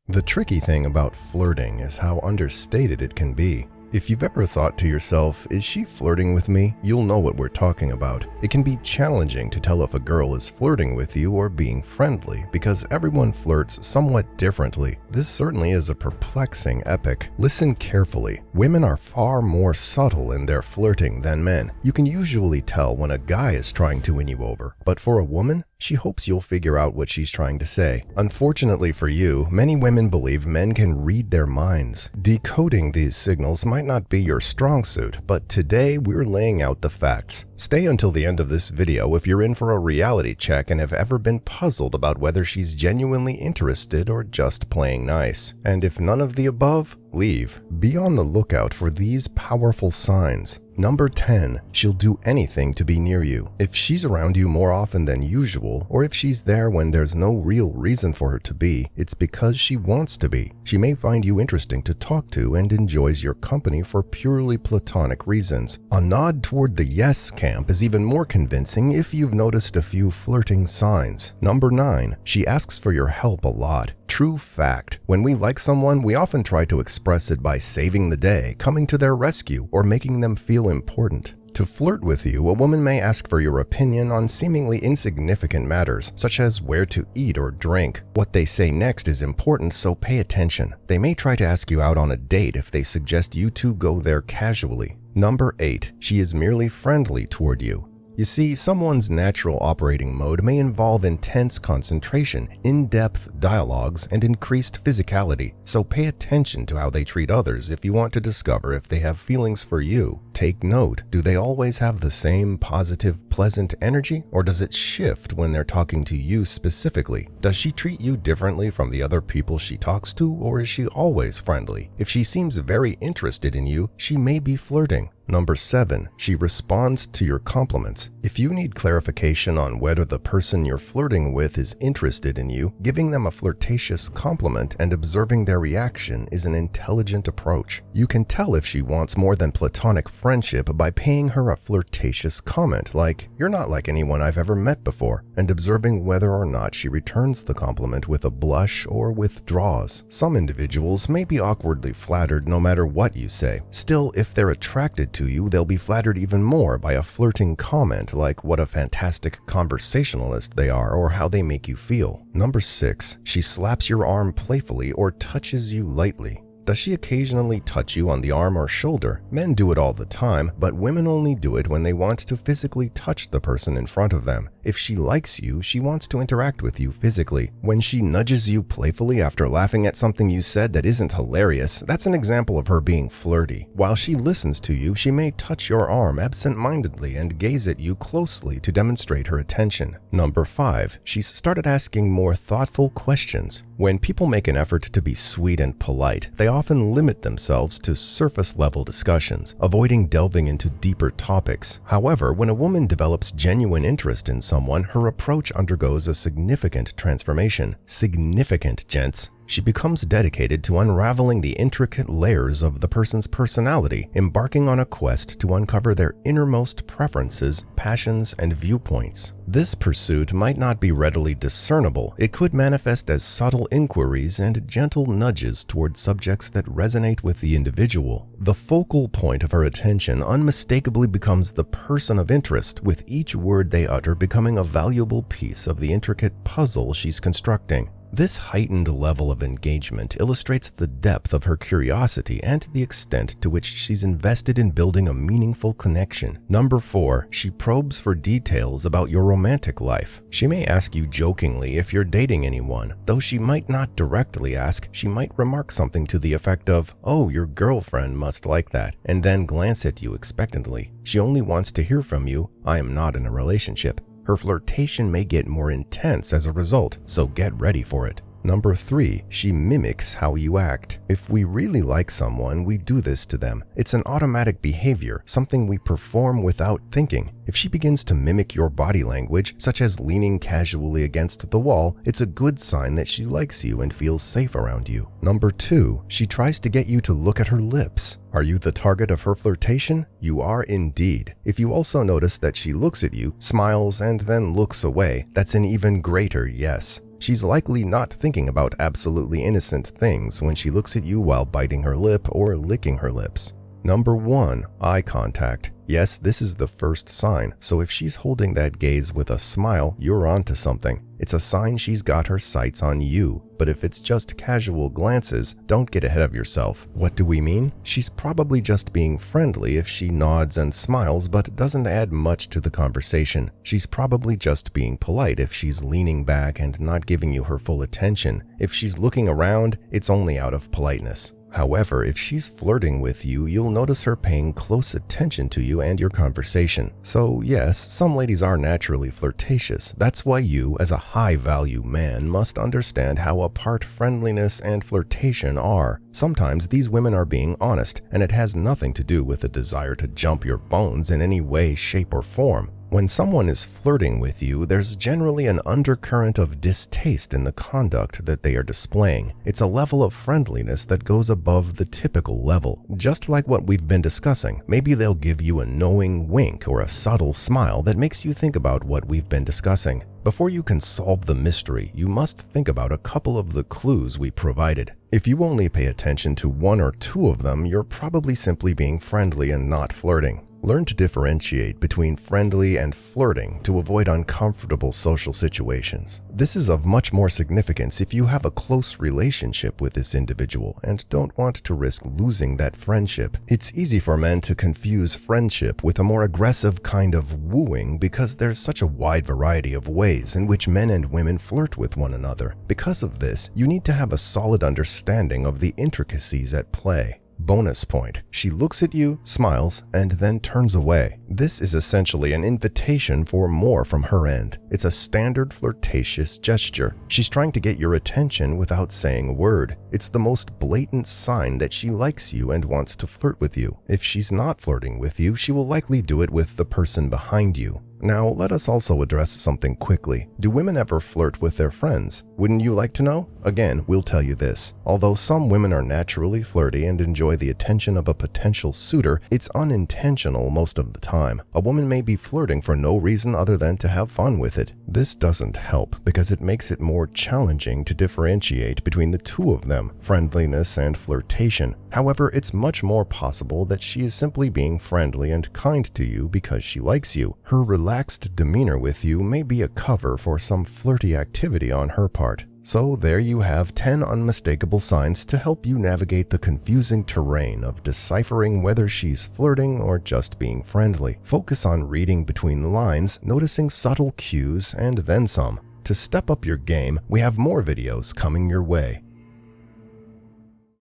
The tricky thing about flirting is how understated it can be. If you've ever thought to yourself, is she flirting with me? You'll know what we're talking about. It can be challenging to tell if a girl is flirting with you or being friendly because everyone flirts somewhat differently. This certainly is a perplexing epoch. Listen carefully. Women are far more subtle in their flirting than men. You can usually tell when a guy is trying to win you over, but for a woman, she hopes you'll figure out what she's trying to say. Unfortunately for you, many women believe men can read their minds. Decoding these signals might not be your strong suit, but today we're laying out the facts. Stay until the end of this video if you're in for a reality check and have ever been puzzled about whether she's genuinely interested or just playing nice. And if none of the above, leave. Be on the lookout for these powerful signs. Number 10, she'll do anything to be near you. If she's around you more often than usual, or if she's there when there's no real reason for her to be, it's because she wants to be. She may find you interesting to talk to and enjoys your company for purely platonic reasons. A nod toward the yes camp is even more convincing if you've noticed a few flirting signs. Number 9, she asks for your help a lot. True fact. When we like someone, we often try to express it by saving the day, coming to their rescue, or making them feel important. To flirt with you, a woman may ask for your opinion on seemingly insignificant matters, such as where to eat or drink. What they say next is important, so pay attention. They may try to ask you out on a date if they suggest you two go there casually. Number 8, she is merely friendly toward you. You see, someone's natural operating mode may involve intense concentration, in-depth dialogues, and increased physicality, so pay attention to how they treat others if you want to discover if they have feelings for you. Take note, do they always have the same positive, pleasant energy, or does it shift when they're talking to you specifically? Does she treat you differently from the other people she talks to, or is she always friendly? If she seems very interested in you, she may be flirting. Number 7, she responds to your compliments. If you need clarification on whether the person you're flirting with is interested in you, giving them a flirtatious compliment and observing their reaction is an intelligent approach. You can tell if she wants more than platonic friendship by paying her a flirtatious comment like, "You're not like anyone I've ever met before," and observing whether or not she returns the compliment with a blush or withdraws. Some individuals may be awkwardly flattered no matter what you say. Still, if they're attracted to you, they'll be flattered even more by a flirting comment like what a fantastic conversationalist they are or how they make you feel. Number 6, she slaps your arm playfully or touches you lightly. Does she occasionally touch you on the arm or shoulder? Men do it all the time, but women only do it when they want to physically touch the person in front of them. If she likes you, she wants to interact with you physically. When she nudges you playfully after laughing at something you said that isn't hilarious, that's an example of her being flirty. While she listens to you, she may touch your arm absent-mindedly and gaze at you closely to demonstrate her attention. Number 5, she's started asking more thoughtful questions. When people make an effort to be sweet and polite, they often limit themselves to surface-level discussions, avoiding delving into deeper topics. However, when a woman develops genuine interest in someone, her approach undergoes a significant transformation. Significant, gents. She becomes dedicated to unraveling the intricate layers of the person's personality, embarking on a quest to uncover their innermost preferences, passions, and viewpoints. This pursuit might not be readily discernible. It could manifest as subtle inquiries and gentle nudges toward subjects that resonate with the individual. The focal point of her attention unmistakably becomes the person of interest, with each word they utter becoming a valuable piece of the intricate puzzle she's constructing. This heightened level of engagement illustrates the depth of her curiosity and the extent to which she's invested in building a meaningful connection. Number 4, she probes for details about your romantic life. She may ask you jokingly if you're dating anyone. Though she might not directly ask, she might remark something to the effect of, "Oh, your girlfriend must like that," and then glance at you expectantly. She only wants to hear from you, "I am not in a relationship." Her flirtation may get more intense as a result, so get ready for it. Number 3, she mimics how you act. If we really like someone, we do this to them. It's an automatic behavior, something we perform without thinking. If she begins to mimic your body language, such as leaning casually against the wall, it's a good sign that she likes you and feels safe around you. Number 2, she tries to get you to look at her lips. Are you the target of her flirtation? You are indeed. If you also notice that she looks at you, smiles, and then looks away, that's an even greater yes. She's likely not thinking about absolutely innocent things when she looks at you while biting her lip or licking her lips. Number 1. Eye contact. Yes, this is the first sign, so if she's holding that gaze with a smile, you're onto something. It's a sign she's got her sights on you, but if it's just casual glances, don't get ahead of yourself. What do we mean? She's probably just being friendly if she nods and smiles but doesn't add much to the conversation. She's probably just being polite if she's leaning back and not giving you her full attention. If she's looking around, it's only out of politeness. However, if she's flirting with you, you'll notice her paying close attention to you and your conversation. So yes, some ladies are naturally flirtatious. That's why you, as a high-value man, must understand how apart friendliness and flirtation are. Sometimes these women are being honest, and it has nothing to do with a desire to jump your bones in any way, shape, or form. When someone is flirting with you, there's generally an undercurrent of distaste in the conduct that they are displaying. It's a level of friendliness that goes above the typical level. Just like what we've been discussing, maybe they'll give you a knowing wink or a subtle smile that makes you think about what we've been discussing. Before you can solve the mystery, you must think about a couple of the clues we provided. If you only pay attention to one or two of them, you're probably simply being friendly and not flirting. Learn to differentiate between friendly and flirting to avoid uncomfortable social situations. This is of much more significance if you have a close relationship with this individual and don't want to risk losing that friendship. It's easy for men to confuse friendship with a more aggressive kind of wooing because there's such a wide variety of ways in which men and women flirt with one another. Because of this, you need to have a solid understanding of the intricacies at play. Bonus point: she looks at you, smiles, and then turns away. This is essentially an invitation for more from her end. It's a standard flirtatious gesture. She's trying to get your attention without saying a word. It's the most blatant sign that she likes you and wants to flirt with you. If she's not flirting with you, she will likely do it with the person behind you. Now, let us also address something quickly. Do women ever flirt with their friends? Wouldn't you like to know? Again, we'll tell you this. Although some women are naturally flirty and enjoy the attention of a potential suitor, it's unintentional most of the time. A woman may be flirting for no reason other than to have fun with it. This doesn't help because it makes it more challenging to differentiate between the two of them, friendliness and flirtation. However, it's much more possible that she is simply being friendly and kind to you because she likes you. Her relaxed demeanor with you may be a cover for some flirty activity on her part. So there you have 10 unmistakable signs to help you navigate the confusing terrain of deciphering whether she's flirting or just being friendly. Focus on reading between the lines, noticing subtle cues, and then some. To step up your game, we have more videos coming your way.